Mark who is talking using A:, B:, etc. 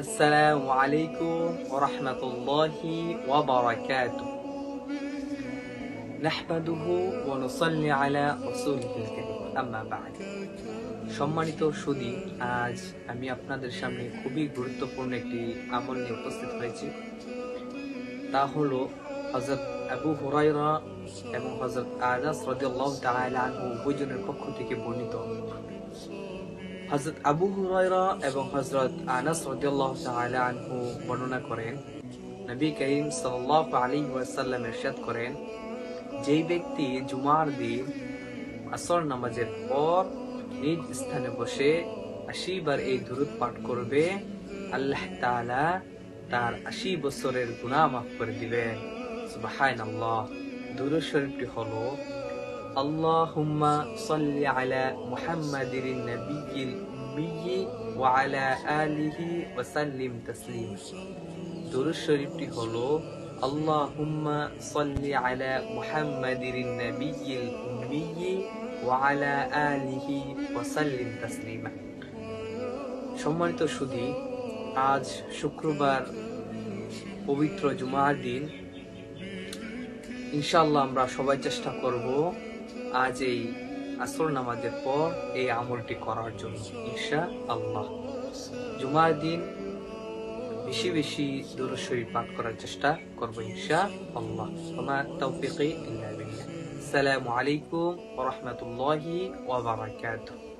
A: আসসালামু আলাইকুম ওয়া রাহমাতুল্লাহি ওয়া বারাকাতুহু। নাহমাদুহু ওয়া নুসাল্লি আলা রাসূলিহিল কারীম, আম্মা বা'দ। সম্মানিত সুধী, আজ আমি আপনাদের সামনে খুবই গুরুত্বপূর্ণ একটি আমল নিয়ে উপস্থিত হয়েছি। তা হলো হযরত আবু হুরায়রা এবং হযরত আনাস রাদিয়াল্লাহু তাআলা আনহু উভয়জনের পক্ষ থেকে বর্ণিত। হযরত আবু হুরায়রা এবং হযরত আনাস রাদিয়াল্লাহু তাআলা আনহু বর্ণনা করেন, নবী করিম সাল্লাল্লাহু আলাইহি ওয়াসাল্লাম ইরশাদ করেন, যেই ব্যক্তি জুমার দিন আসর নামাজের পর নিজ স্থানে বসে ৮০ বার এই দুরূদ পাঠ করবে, আল্লাহ তাআলা তার ৮০ বছরের গুনাহ মাফ করে দিবেন। সুবহানাল্লাহ। দুরূদ শরীফটি হলো, আল্লাহুম্মা সাল্লি আলা মুহাম্মাদিন নাবিয়্যিল উম্মিয়্যি ওয়া আলা আলিহি ওয়া সাল্লিম তাসলিমা। দুরূদ শরীফটি হলো, আল্লাহুম্মা সাল্লি আলা মুহাম্মাদিন নাবিয়্যিল উম্মিয়্যি ওয়া আলা আলিহি ওয়া সাল্লিম তাসলিমা। সম্মানিত সুধী, আজ শুক্রবার, পবিত্র জুমার দিন। ইনশাআল্লাহ আমরা সবাই চেষ্টা করব আজ এই আসর নামাজের পর এই আমলটি করার জন্য। ইনশাআল্লাহ জুমার দিন বেশি বেশি দুরূদ শরীফ পাঠ করার চেষ্টা করব ইনশাআল্লাহ। ওয়া তাওফীকি ইল্লা বিল্লাহ। আসসালামু আলাইকুম ওয়া রাহমাতুল্লাহি ওয়া বারাকাতুহু।